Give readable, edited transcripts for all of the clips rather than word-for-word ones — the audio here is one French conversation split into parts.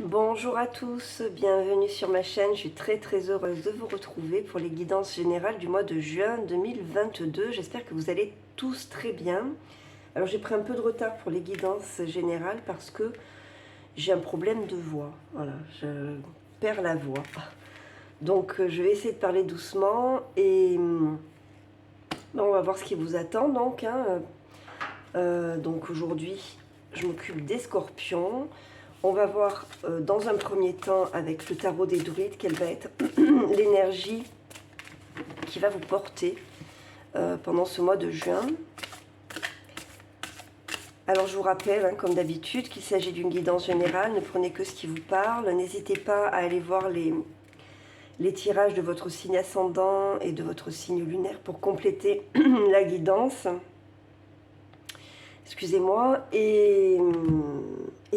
Bonjour à tous, bienvenue sur ma chaîne. Je suis très heureuse de vous retrouver pour les guidances générales du mois de juin 2022. J'espère que vous allez tous très bien. Alors j'ai pris un peu de retard pour les guidances générales parce que j'ai un problème de voix. Voilà, je perds la voix. Donc je vais essayer de parler doucement et on va voir ce qui vous attend. Donc aujourd'hui, je m'occupe des scorpions. On va voir dans un premier temps avec le tarot des druides quelle va être l'énergie qui va vous porter pendant ce mois de juin. Alors je vous rappelle, comme d'habitude, qu'il s'agit d'une guidance générale. Ne prenez que ce qui vous parle. N'hésitez pas à aller voir les tirages de votre signe ascendant et de votre signe lunaire pour compléter la guidance. Excusez-moi. Et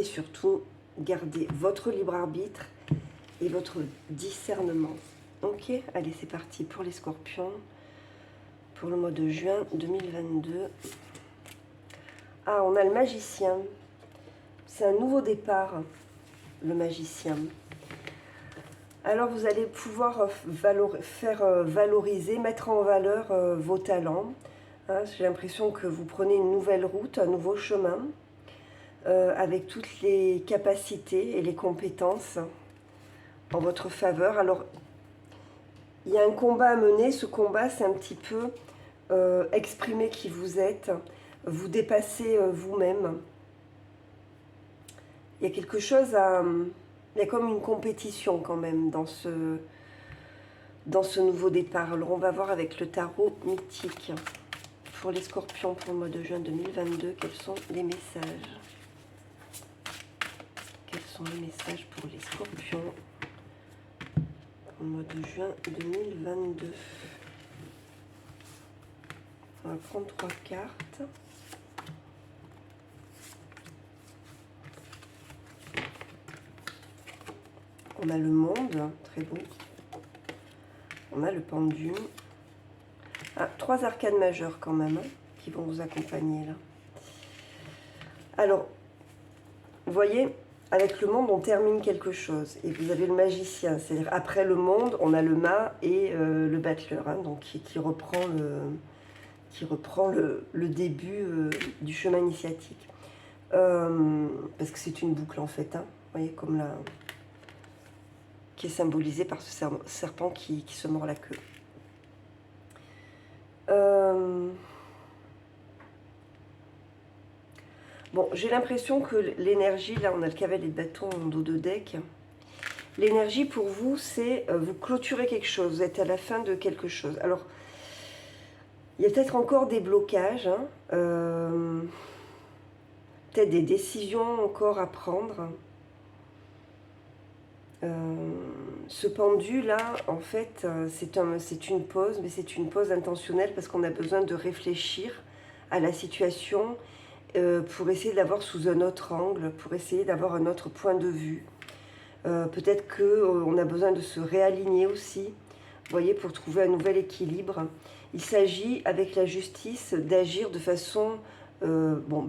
surtout, gardez votre libre arbitre et votre discernement. Ok, allez, c'est parti pour les scorpions pour le mois de juin 2022. Ah, on a le magicien. C'est un nouveau départ, le magicien. Alors, vous allez pouvoir valoriser, mettre en valeur vos talents. Hein, j'ai l'impression que vous prenez une nouvelle route, un nouveau chemin. Avec toutes les capacités et les compétences en votre faveur. Alors, il y a un combat à mener. Ce combat, c'est un petit peu exprimer qui vous êtes, vous dépasser vous-même. Il y a quelque chose à... Il y a comme une compétition quand même dans ce nouveau départ. Alors, on va voir avec le tarot mythique. Pour les scorpions, pour le mois de juin 2022, quels sont les messages ? Quels sont les messages pour les scorpions au mois de juin 2022? On va prendre 3 cartes. On a le monde, très beau. On a le pendule. Ah, 3 arcanes majeures quand même, qui vont vous accompagner là. Alors, vous voyez, avec le monde, on termine quelque chose. Et vous avez le magicien, c'est-à-dire après le monde, on a le mât et le battleur, donc qui reprend le début du chemin initiatique. Parce que c'est une boucle en fait, vous voyez, comme là, qui est symbolisée par ce serpent qui se mord la queue. Bon, j'ai l'impression que l'énergie, là on a le cavalier de bâton en dos de deck. L'énergie pour vous, c'est vous clôturez quelque chose, vous êtes à la fin de quelque chose. Alors, il y a peut-être encore des blocages, peut-être des décisions encore à prendre. Ce pendu-là, en fait, c'est une pause, mais c'est une pause intentionnelle parce qu'on a besoin de réfléchir à la situation pour essayer de la voir sous un autre angle, pour essayer d'avoir un autre point de vue. Peut-être qu'on a besoin de se réaligner aussi, vous voyez, pour trouver un nouvel équilibre. Il s'agit, avec la justice, d'agir de façon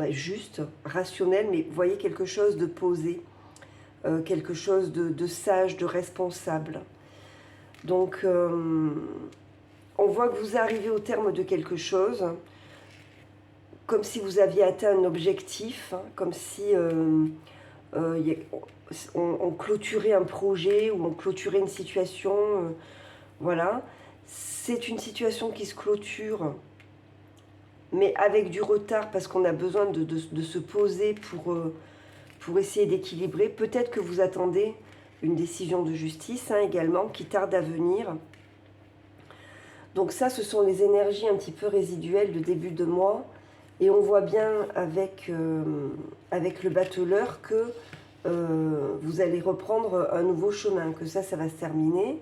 juste, rationnelle, mais vous voyez, quelque chose de posé, quelque chose de sage, de responsable. Donc, on voit que vous arrivez au terme de quelque chose, comme si vous aviez atteint un objectif, comme si on clôturait un projet ou on clôturait une situation. Voilà. C'est une situation qui se clôture, mais avec du retard parce qu'on a besoin de se poser pour essayer d'équilibrer. Peut-être que vous attendez une décision de justice également qui tarde à venir. Donc ça, ce sont les énergies un petit peu résiduelles de début de mois. Et on voit bien avec le battleur que vous allez reprendre un nouveau chemin, que ça va se terminer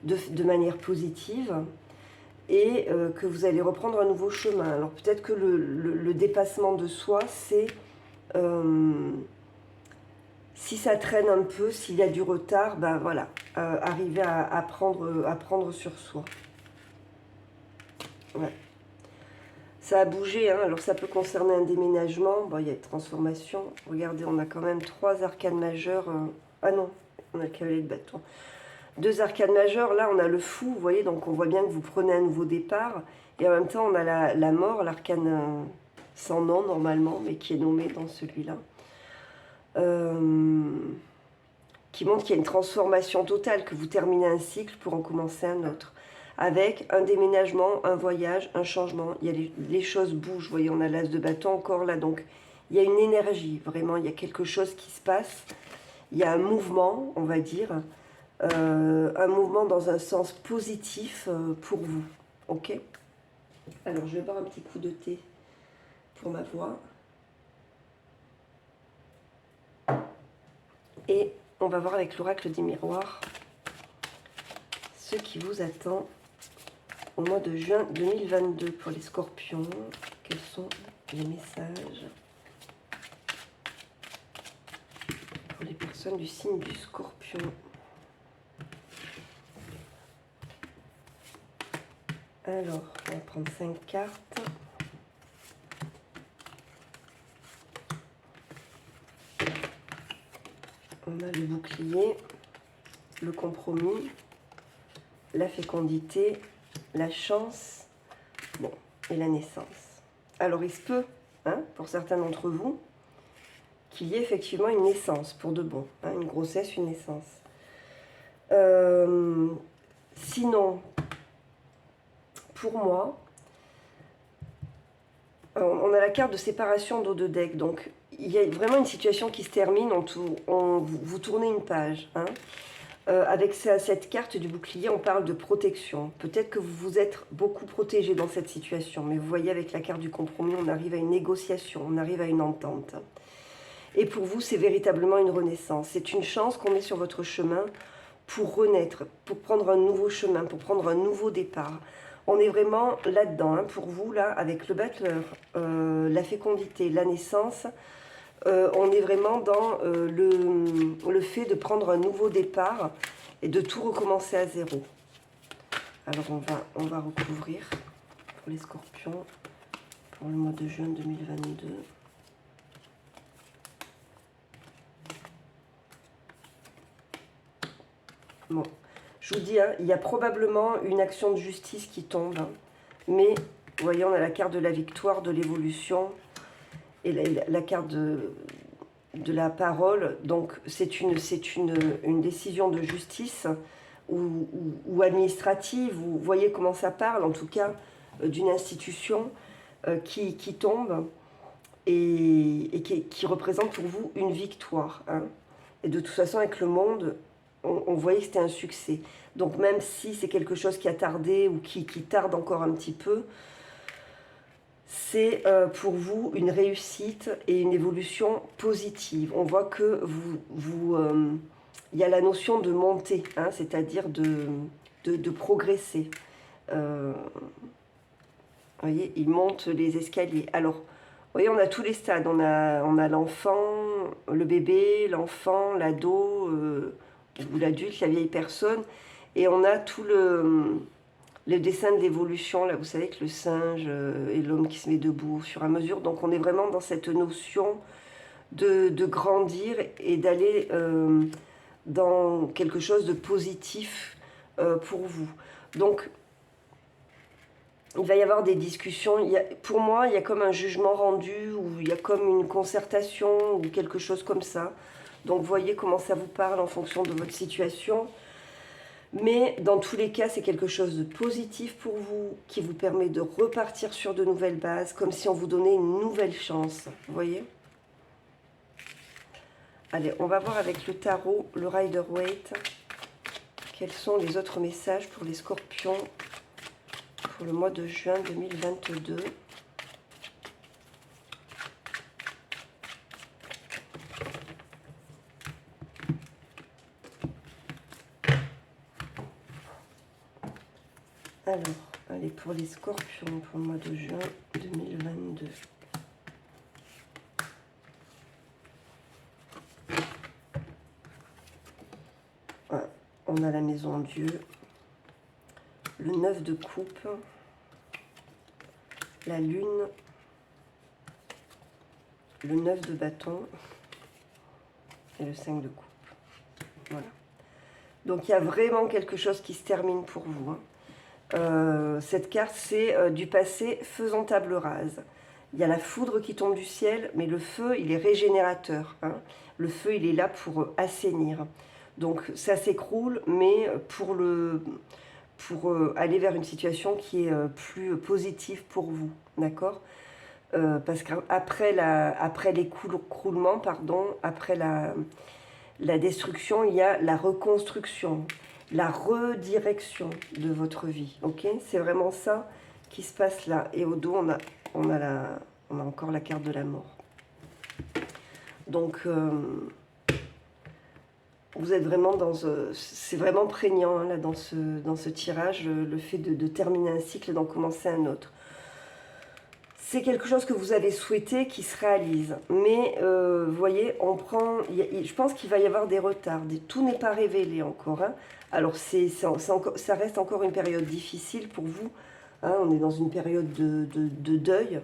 de manière positive et que vous allez reprendre un nouveau chemin. Alors peut-être que le dépassement de soi, c'est si ça traîne un peu, s'il y a du retard, ben voilà, arriver à prendre sur soi. Ouais. Ça a bougé, alors ça peut concerner un déménagement. Bon, il y a une transformation. Regardez, on a quand même 3 arcanes majeures Ah non, on a le cavalier de bâton. 2 arcanes majeures, là on a le fou, vous voyez, donc on voit bien que vous prenez un nouveau départ. Et en même temps on a la mort, l'arcane sans nom normalement, mais qui est nommé dans celui-là. Qui montre qu'il y a une transformation totale, que vous terminez un cycle pour en commencer un autre. Avec un déménagement, un voyage, un changement. Il y a les choses bougent, vous voyez, on a l'as de bâton encore là, donc il y a une énergie, vraiment, il y a quelque chose qui se passe. Il y a un mouvement, on va dire, un mouvement dans un sens positif pour vous. Ok? Alors, je vais boire un petit coup de thé pour ma voix. Et on va voir avec l'oracle des miroirs ce qui vous attend au mois de juin 2022 pour les scorpions. Quels sont les messages pour les personnes du signe du scorpion? Alors, on va prendre 5 cartes. On a le bouclier, le compromis, la fécondité, la chance, bon, et la naissance. Alors, il se peut, hein, pour certains d'entre vous, qu'il y ait effectivement une naissance, pour de bon, hein, une grossesse, une naissance. Sinon, pour moi, on a la carte de séparation d'eau de deck, donc il y a vraiment une situation qui se termine, vous tournez une page. Hein. Avec cette carte du bouclier, on parle de protection. Peut-être que vous vous êtes beaucoup protégé dans cette situation, mais vous voyez, avec la carte du compromis, on arrive à une négociation, on arrive à une entente. Et pour vous, c'est véritablement une renaissance. C'est une chance qu'on met sur votre chemin pour renaître, pour prendre un nouveau chemin, pour prendre un nouveau départ. On est vraiment là-dedans, hein, pour vous, là, avec le battleur, la fécondité, la naissance. On est vraiment dans le fait de prendre un nouveau départ et de tout recommencer à zéro. Alors on va recouvrir pour les scorpions pour le mois de juin 2022. Bon, je vous dis, hein, il y a probablement une action de justice qui tombe, hein, mais vous voyez, on a la carte de la victoire, de l'évolution et la carte de la parole. Donc c'est une décision de justice ou administrative. Vous voyez comment ça parle, en tout cas, d'une institution qui tombe et qui représente pour vous une victoire. Hein. Et de toute façon, avec le monde, on voyait que c'était un succès. Donc même si c'est quelque chose qui a tardé ou qui tarde encore un petit peu, c'est pour vous une réussite et une évolution positive. On voit que il y a la notion de monter, hein, c'est-à-dire de progresser. Vous voyez, il monte les escaliers. Alors, vous voyez, on a tous les stades. On a l'enfant, le bébé, l'enfant, l'ado, ou l'adulte, la vieille personne. Et on a tout le dessin de l'évolution, là, vous savez, que le singe et l'homme qui se met debout au fur et à mesure. Donc, on est vraiment dans cette notion de grandir et d'aller dans quelque chose de positif pour vous. Donc, il va y avoir des discussions. Pour moi, il y a comme un jugement rendu, ou il y a comme une concertation, ou quelque chose comme ça. Donc, voyez comment ça vous parle en fonction de votre situation. Mais dans tous les cas, c'est quelque chose de positif pour vous, qui vous permet de repartir sur de nouvelles bases, comme si on vous donnait une nouvelle chance. Vous voyez ? Allez, on va voir avec le tarot, le Rider-Waite, quels sont les autres messages pour les scorpions pour le mois de juin 2022. Alors, allez, pour les scorpions pour le mois de juin 2022. Voilà, on a la maison Dieu, le 9 de coupe, la lune, le 9 de bâton et le 5 de coupe. Voilà. Donc il y a vraiment quelque chose qui se termine pour vous, hein. Cette carte, c'est du passé, faisons table rase. Il y a la foudre qui tombe du ciel, mais le feu, il est régénérateur, hein. Le feu, il est là pour assainir. Donc ça s'écroule, mais pour aller vers une situation qui est plus positive pour vous, d'accord? Parce qu'après l'écroulement, pardon, après la destruction, il y a la reconstruction, la redirection de votre vie, ok? C'est vraiment ça qui se passe là. Et au dos, on a encore la carte de la mort. Donc, vous êtes vraiment dans... c'est vraiment prégnant, hein, là, dans ce tirage, le fait de terminer un cycle et d'en commencer un autre. C'est quelque chose que vous avez souhaité qui se réalise. Mais, vous voyez, je pense qu'il va y avoir des retards. Tout n'est pas révélé encore, hein. Alors, ça reste encore une période difficile pour vous, hein. On est dans une période de deuil.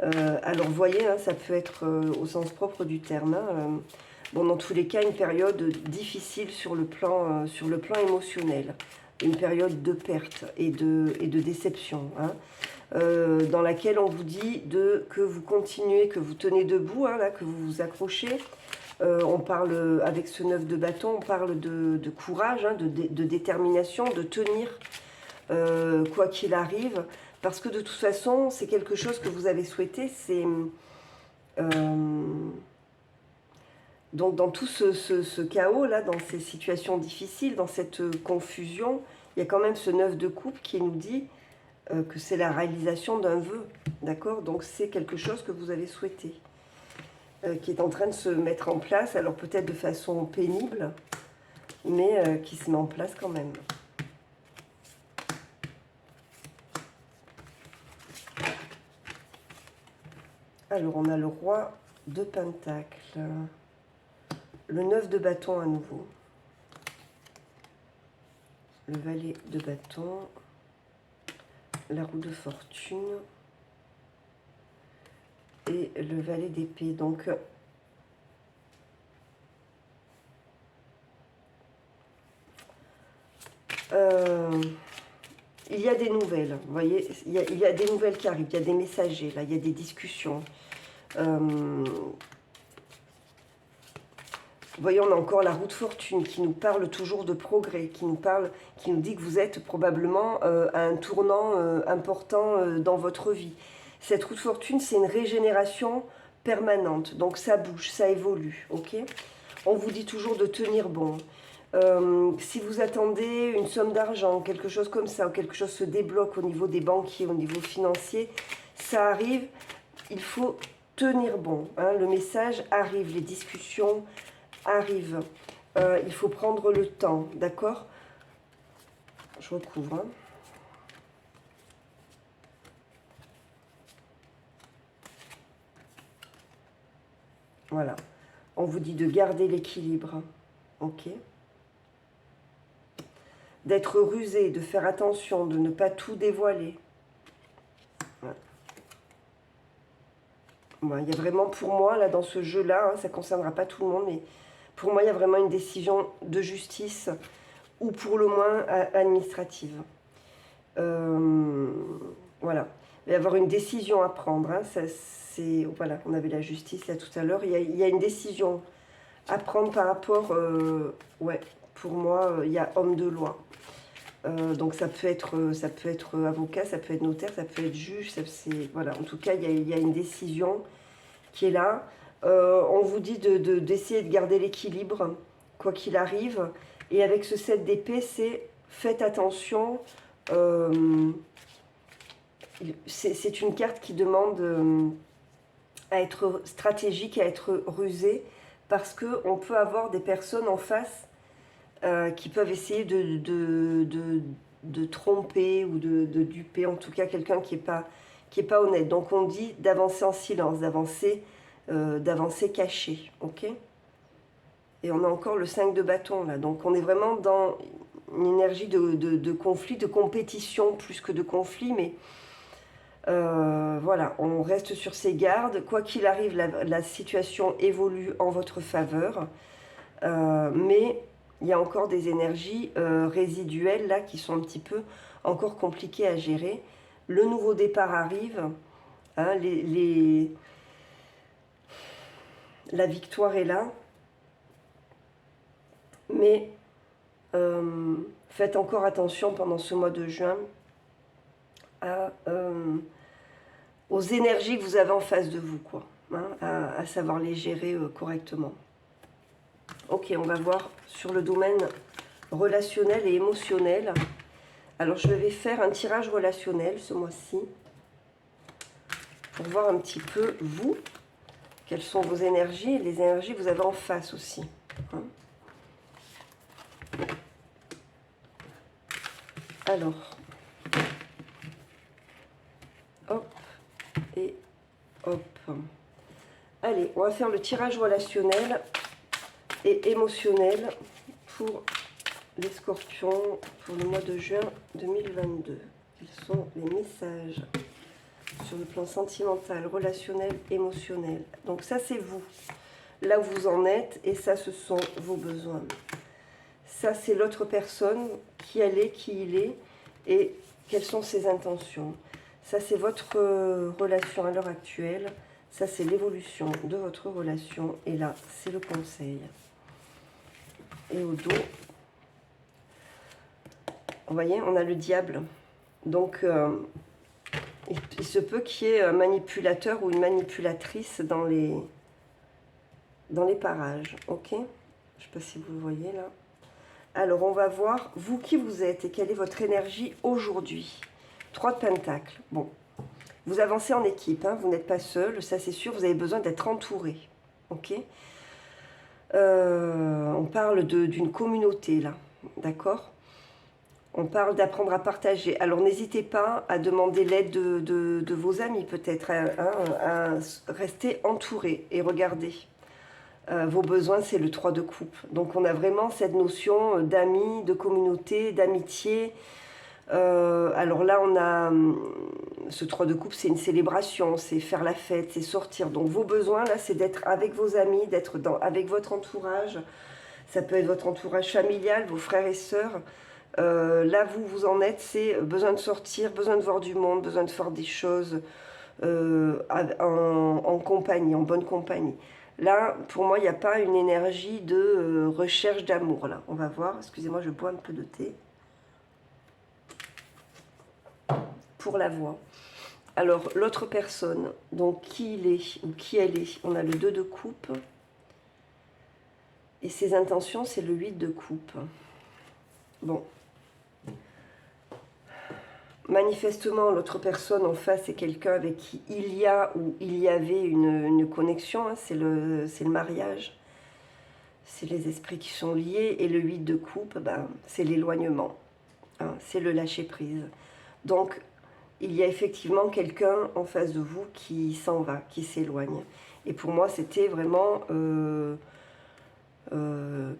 Alors, vous voyez, hein, ça peut être au sens propre du terme, hein. Bon, dans tous les cas, une période difficile sur le plan émotionnel. Une période de perte et de déception, hein. Dans laquelle on vous dit que vous continuez, que vous tenez debout, hein, là, que vous vous accrochez. On parle, avec ce 9 de bâton, on parle de courage, hein, de détermination, de tenir, quoi qu'il arrive. Parce que de toute façon, c'est quelque chose que vous avez souhaité. C'est... donc dans tout ce chaos-là, dans ces situations difficiles, dans cette confusion, il y a quand même ce 9 de coupe qui nous dit que c'est la réalisation d'un vœu, d'accord? Donc c'est quelque chose que vous avez souhaité, qui est en train de se mettre en place, alors peut-être de façon pénible, mais qui se met en place quand même. Alors on a le roi de Pentacle, le 9 de bâton à nouveau, le valet de bâton, la roue de fortune et le valet d'épée. Donc, il y a des nouvelles, vous voyez, il y a des nouvelles qui arrivent, il y a des messagers, là, il y a des discussions. Vous voyez, on a encore la roue de fortune qui nous parle toujours de progrès, qui nous dit que vous êtes probablement à un tournant important dans votre vie. Cette roue de fortune, c'est une régénération permanente, donc ça bouge, ça évolue, ok? On vous dit toujours de tenir bon. Si vous attendez une somme d'argent, quelque chose comme ça, ou quelque chose se débloque au niveau des banquiers, au niveau financier, ça arrive, il faut tenir bon, hein, le message arrive, les discussions arrivent, il faut prendre le temps, d'accord? Je recouvre, hein. Voilà, on vous dit de garder l'équilibre, ok? D'être rusé, de faire attention, de ne pas tout dévoiler. Voilà. Bon, il y a vraiment, pour moi, là, dans ce jeu-là, hein, ça ne concernera pas tout le monde, mais pour moi, il y a vraiment une décision de justice, ou pour le moins administrative. Voilà. Il va y avoir une décision à prendre, hein. Ça, voilà, on avait la justice là tout à l'heure. Il y a une décision à prendre par rapport... ouais, pour moi, il y a homme de loi. Donc ça peut être avocat, ça peut être notaire, ça peut être juge, voilà. En tout cas, il y a une décision qui est là. On vous dit d'essayer de garder l'équilibre, quoi qu'il arrive. Et avec ce 7 d'épée, c'est faites attention. C'est une carte qui demande à être stratégique, à être rusée, parce qu'on peut avoir des personnes en face qui peuvent essayer de tromper ou de duper, en tout cas quelqu'un qui est pas honnête. Donc on dit d'avancer en silence, d'avancer caché, ok? Et on a encore le 5 de bâton là, donc on est vraiment dans une énergie de conflit, de compétition plus que de conflit, mais voilà, on reste sur ses gardes. Quoi qu'il arrive, la situation évolue en votre faveur, mais il y a encore des énergies résiduelles là qui sont un petit peu encore compliquées à gérer. Le nouveau départ arrive, hein, la victoire est là, mais faites encore attention pendant ce mois de juin aux énergies que vous avez en face de vous, quoi, hein, à savoir les gérer correctement. Ok, on va voir sur le domaine relationnel et émotionnel. Alors, je vais faire un tirage relationnel ce mois-ci pour voir un petit peu, vous, quelles sont vos énergies et les énergies que vous avez en face aussi. Hein. Alors, hop et hop. Allez, on va faire le tirage relationnel et émotionnel pour les scorpions pour le mois de juin 2022. Quels sont les messages sur le plan sentimental, relationnel, émotionnel? Donc ça, c'est vous, là où vous en êtes, et ça, ce sont vos besoins. Ça, c'est l'autre personne, qui elle est, qui il est, et quelles sont ses intentions. Ça, c'est votre relation à l'heure actuelle. Ça, c'est l'évolution de votre relation. Et là, c'est le conseil. Et au dos, vous voyez, on a le diable. Donc, il se peut qu'il y ait un manipulateur ou une manipulatrice dans les parages. Ok? Je ne sais pas si vous le voyez là. Alors, on va voir, vous, qui vous êtes et quelle est votre énergie aujourd'hui. 3 de pentacles. Bon, vous avancez en équipe, hein, vous n'êtes pas seul, ça c'est sûr, vous avez besoin d'être entouré. Ok? On parle d'une communauté, là, d'accord? On parle d'apprendre à partager. Alors, n'hésitez pas à demander l'aide de vos amis, peut-être, hein, à rester entouré et regardez. Vos besoins, c'est le 3 de coupe. Donc, on a vraiment cette notion d'amis, de communauté, d'amitié. Alors là, on a ce 3 de coupe, c'est une célébration, c'est faire la fête, c'est sortir. Donc, vos besoins, là, c'est d'être avec vos amis, d'être avec votre entourage. Ça peut être votre entourage familial, vos frères et sœurs. Là, vous en êtes, c'est besoin de sortir, besoin de voir du monde, besoin de faire des choses en compagnie, en bonne compagnie. Là, pour moi, il n'y a pas une énergie de recherche d'amour. Là, on va voir. Excusez-moi, je bois un peu de thé. Pour la voix. Alors, l'autre personne, donc qui il est ou qui elle est, on a le 2 de coupe. Et ses intentions, c'est le 8 de coupe. Bon. Manifestement, l'autre personne en face est quelqu'un avec qui il y a ou il y avait une connexion, hein, c'est le mariage, c'est les esprits qui sont liés, et le 8 de coupe, ben, c'est l'éloignement, hein, c'est le lâcher-prise. Donc, il y a effectivement quelqu'un en face de vous qui s'en va, qui s'éloigne. Et pour moi, c'était vraiment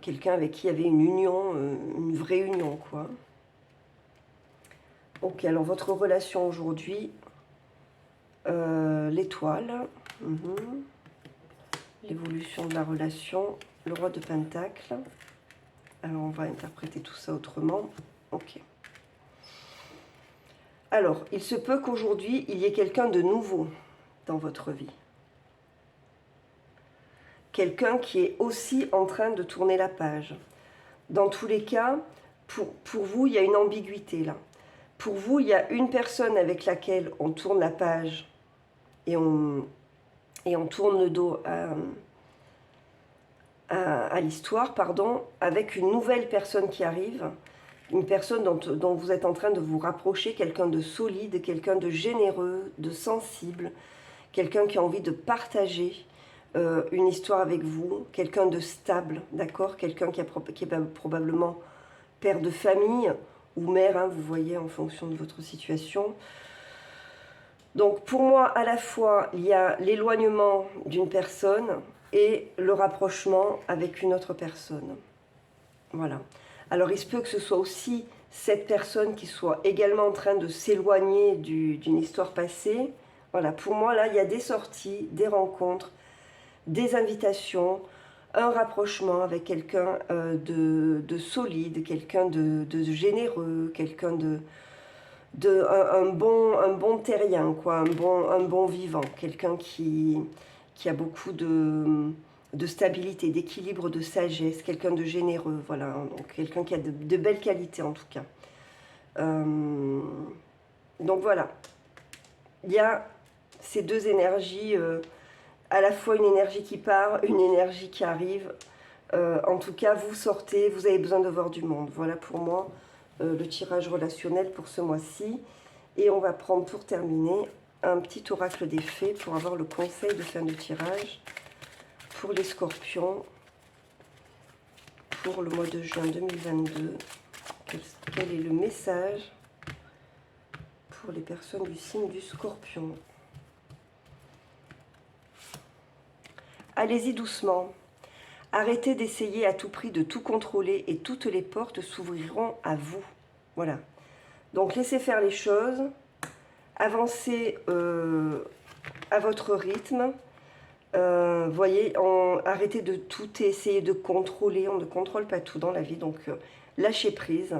quelqu'un avec qui il y avait une union, une vraie union, quoi. Ok, alors votre relation aujourd'hui, l'étoile, l'évolution de la relation, le roi de Pentacle. Alors on va interpréter tout ça autrement. Ok. Alors, il se peut qu'aujourd'hui, il y ait quelqu'un de nouveau dans votre vie. Quelqu'un qui est aussi en train de tourner la page. Dans tous les cas, pour vous, il y a une ambiguïté là. Pour vous, il y a une personne avec laquelle on tourne la page et on tourne le dos à l'histoire, pardon, avec une nouvelle personne qui arrive, une personne dont vous êtes en train de vous rapprocher, quelqu'un de solide, quelqu'un de généreux, de sensible, quelqu'un qui a envie de partager une histoire avec vous, quelqu'un de stable, d'accord, quelqu'un qui est probablement père de famille, ou mère, hein, vous voyez, en fonction de votre situation. Donc pour moi, à la fois, il y a l'éloignement d'une personne et le rapprochement avec une autre personne. Voilà. Alors il se peut que ce soit aussi cette personne qui soit également en train de s'éloigner d'une histoire passée. Voilà, pour moi, là, il y a des sorties, des rencontres, des invitations, un rapprochement avec quelqu'un de solide, quelqu'un de généreux, quelqu'un un bon terrien, quoi, un bon vivant, quelqu'un qui a beaucoup de stabilité, d'équilibre, de sagesse, quelqu'un de généreux, voilà, donc quelqu'un qui a de belles qualités en tout cas. Donc voilà, il y a ces deux énergies, à la fois une énergie qui part, une énergie qui arrive. En tout cas, vous sortez, vous avez besoin de voir du monde. Voilà pour moi le tirage relationnel pour ce mois-ci. Et on va prendre pour terminer un petit oracle des fées pour avoir le conseil de fin de tirage pour les scorpions pour le mois de juin 2022. Quel est le message pour les personnes du signe du scorpion? Allez-y doucement. Arrêtez d'essayer à tout prix de tout contrôler et toutes les portes s'ouvriront à vous. Voilà. Donc laissez faire les choses. Avancez à votre rythme. Voyez, arrêtez de tout essayer de contrôler. On ne contrôle pas tout dans la vie. Donc lâchez prise.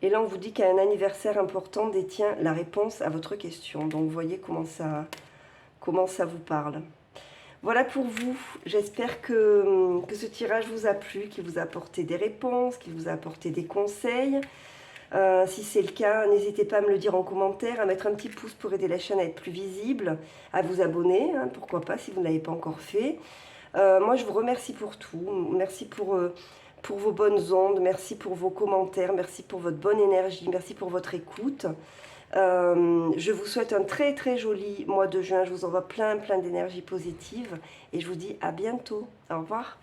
Et là, on vous dit qu'un anniversaire important détient la réponse à votre question. Donc, vous voyez comment ça vous parle. Voilà pour vous. J'espère que ce tirage vous a plu, qu'il vous a apporté des réponses, qu'il vous a apporté des conseils. Si c'est le cas, n'hésitez pas à me le dire en commentaire, à mettre un petit pouce pour aider la chaîne à être plus visible, à vous abonner, hein, pourquoi pas, si vous ne l'avez pas encore fait. Moi, je vous remercie pour tout. Merci pour vos bonnes ondes, merci pour vos commentaires, merci pour votre bonne énergie, merci pour votre écoute. Je vous souhaite un très très joli mois de juin, je vous envoie plein d'énergie positive et je vous dis à bientôt. Au revoir.